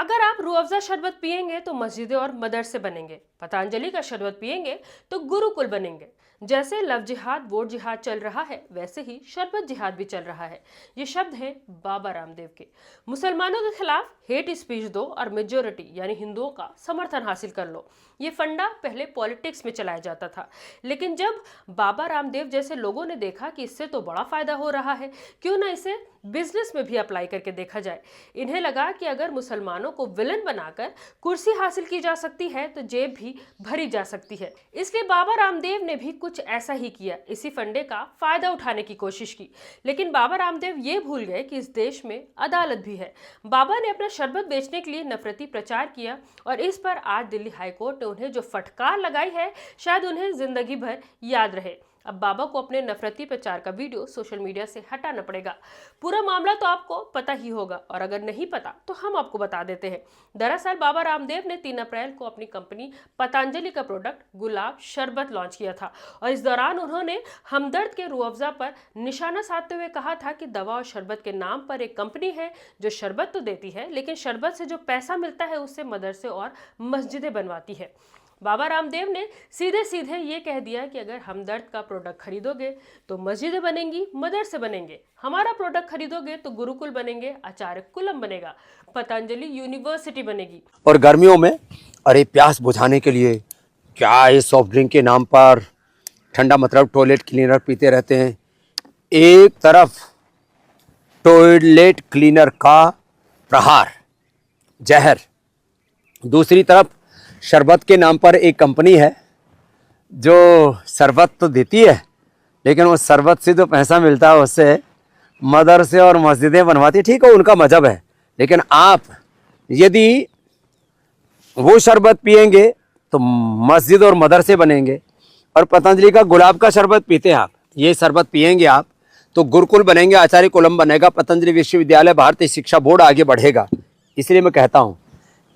अगर आप रूह अफ़ज़ा शरबत पिएंगे तो मस्जिदें और मदरसे बनेंगे, पतंजलि का शरबत पिएंगे तो गुरुकुल बनेंगे। जैसे लव जिहाद वोट जिहाद चल रहा है, वैसे ही शरबत जिहाद भी चल रहा है। ये शब्द हैं बाबा रामदेव के। मुसलमानों के खिलाफ हेट स्पीच दो और मेजोरिटी यानी हिंदुओं का समर्थन हासिल कर लो। ये फंडा पहले पॉलिटिक्स में चलाया जाता था, लेकिन जब बाबा रामदेव जैसे लोगों ने देखा कि इससे तो बड़ा फायदा हो रहा है, क्यों ना इसे बिजनेस में भी अप्लाई करके देखा जाए। इन्हें लगा कि अगर मुसलमानों को विलन बनाकर कुर्सी हासिल की जा सकती है तो जेब भी भरी जा सकती है। इसलिए बाबा रामदेव ने भी कुछ ऐसा ही किया, इसी फंडे का फायदा उठाने की कोशिश की। लेकिन बाबा रामदेव ये भूल गए कि इस देश में अदालत भी है। बाबा ने अपना शरबत बेचने के लिए नफरती प्रचार किया और इस पर आज दिल्ली हाईकोर्ट ने उन्हें जो फटकार लगाई है, शायद उन्हें जिंदगी भर याद रहे। अब बाबा को अपने नफरती प्रचार का वीडियो सोशल मीडिया से हटाना पड़ेगा। पूरा मामला तो आपको पता ही होगा, और अगर नहीं पता तो हम आपको बता देते हैं। दरअसल बाबा रामदेव ने 3 अप्रैल को अपनी कंपनी पतंजलि का प्रोडक्ट गुलाब शरबत लॉन्च किया था, और इस दौरान उन्होंने हमदर्द के रूह अफ़ज़ा पर निशाना साधते हुए कहा था कि दवा और शरबत के नाम पर एक कंपनी है जो शरबत तो देती है, लेकिन शरबत से जो पैसा मिलता है उससे मदरसे और मस्जिदें बनवाती है। बाबा रामदेव ने सीधे सीधे ये कह दिया कि अगर हमदर्द का प्रोडक्ट खरीदोगे तो मस्जिदें बनेंगी, मदरसे बनेंगे। हमारा प्रोडक्ट खरीदोगे तो गुरुकुल बनेंगे, आचार्य कुलम बनेगा, पतंजलि यूनिवर्सिटी बनेगी। और गर्मियों में अरे प्यास बुझाने के लिए क्या ये सॉफ्ट ड्रिंक के नाम पर ठंडा मतलब टॉयलेट क्लीनर पीते रहते हैं। एक तरफ टॉयलेट क्लीनर का प्रहार जहर, दूसरी तरफ शरबत के नाम पर एक कंपनी है जो शरबत तो देती है, लेकिन उस शरबत से जो पैसा मिलता है उससे मदरसे और मस्जिदें बनवाती है। ठीक है, उनका मजहब है, लेकिन आप यदि वो शरबत पिएंगे तो मस्जिद और मदरसे बनेंगे। और पतंजलि का गुलाब का शरबत पीते हैं आप, ये शरबत पिएंगे आप तो गुरुकुल बनेंगे, आचार्य कुलम बनेगा, पतंजलि विश्वविद्यालय, भारतीय शिक्षा बोर्ड आगे बढ़ेगा। इसलिए मैं कहता हूँ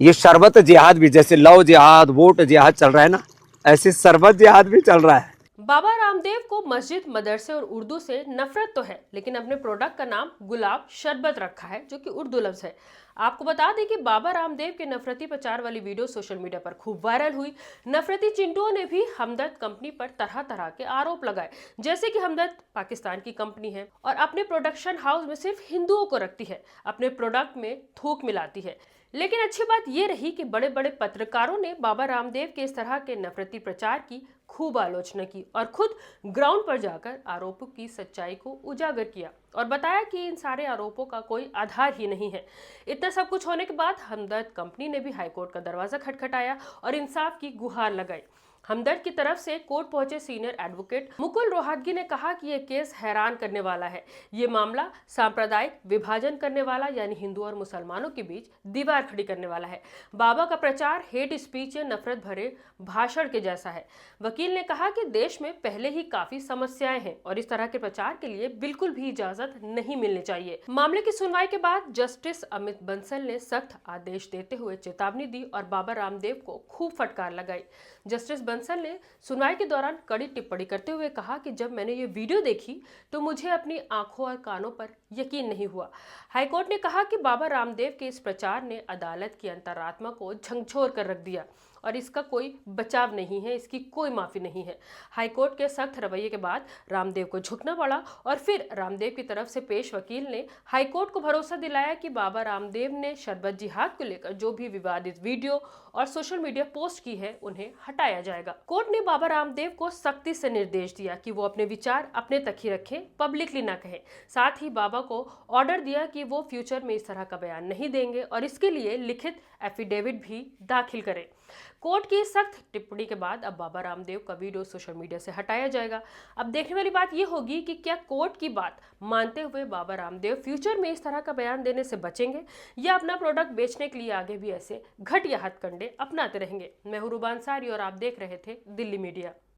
ये शरबत जिहाद भी, जैसे लव जिहाद वोट जिहाद चल रहा है ना, ऐसे शरबत जिहाद भी चल रहा है। बाबा रामदेव को मस्जिद, मदरसे और उर्दू से नफरत तो है, लेकिन अपने प्रोडक्ट का नाम गुलाब शरबत रखा है, जो कि उर्दू लफ्ज है। आपको बता दें कि बाबा रामदेव के नफरती प्रचार वाली वीडियो सोशल मीडिया पर खूब वायरल हुई। नफरती चिंटुओं ने भी हमदर्द कंपनी पर तरह तरह के आरोप लगाए, जैसे कि हमदर्द पाकिस्तान की कंपनी है और अपने प्रोडक्शन हाउस में सिर्फ हिंदुओं को रखती है, अपने प्रोडक्ट में थूक मिलाती है। लेकिन अच्छी बात यह रही कि बड़े बड़े पत्रकारों ने बाबा रामदेव के इस तरह के नफरती प्रचार की खूब आलोचना की और खुद ग्राउंड पर जाकर आरोपों की सच्चाई को उजागर किया और बताया कि इन सारे आरोपों का कोई आधार ही नहीं है। इतना सब कुछ होने के बाद हमदर्द कंपनी ने भी हाईकोर्ट का दरवाजा खटखटाया और इंसाफ की गुहार लगाई। हमदर्द की तरफ से कोर्ट पहुंचे सीनियर एडवोकेट मुकुल रोहतगी ने कहा कि यह केस हैरान करने वाला है। ये मामला सांप्रदायिक विभाजन करने वाला, यानी हिंदू और मुसलमानों के बीच दीवार खड़ी करने वाला है। बाबा का प्रचार हेट स्पीच या नफरत भरे भाषण के जैसा है। वकील ने कहा कि देश में पहले ही काफी समस्याएं हैं और इस तरह के प्रचार के लिए बिल्कुल भी इजाजत नहीं मिलनी चाहिए। मामले की सुनवाई के बाद जस्टिस अमित बंसल ने सख्त आदेश देते हुए चेतावनी दी और बाबा रामदेव को खूब फटकार लगाई। जस्टिस बंसल ने सुनवाई के दौरान कड़ी टिप्पणी करते हुए कहा कि जब मैंने ये वीडियो देखी तो मुझे अपनी आंखों और कानों पर यकीन नहीं हुआ। हाईकोर्ट ने कहा कि बाबा रामदेव के इस प्रचार ने अदालत की अंतरात्मा को झकझोर कर रख दिया और इसका कोई बचाव नहीं है, इसकी कोई माफी नहीं है। हाईकोर्ट के सख्त रवैये के बाद रामदेव को झुकना पड़ा और फिर रामदेव की तरफ से पेश वकील ने हाईकोर्ट को भरोसा दिलाया कि बाबा रामदेव ने शरबत जिहाद को लेकर जो भी विवादित वीडियो और सोशल मीडिया पोस्ट की है उन्हें हटाया जाएगा। कोर्ट ने बाबा रामदेव को सख्ती से निर्देश दिया कि वो अपने विचार अपने तक ही रखें, पब्लिकली ना कहें। साथ ही बाबा को ऑर्डर दिया कि वो फ्यूचर में इस तरह का बयान नहीं देंगे और इसके लिए लिखित एफिडेविट भी दाखिल करें। कोर्ट की सख्त टिप्पणी के बाद अब बाबा रामदेव का वीडियो सोशल मीडिया से हटाया जाएगा। अब देखने वाली बात यह होगी कि क्या कोर्ट की बात मानते हुए बाबा रामदेव फ्यूचर में इस तरह का बयान देने से बचेंगे या अपना प्रोडक्ट बेचने के लिए आगे भी ऐसे घटिया हथकंडे अपनाते रहेंगे। मैं हूं रूबा अंसारी और आप देख रहे थे दिल्ली मीडिया।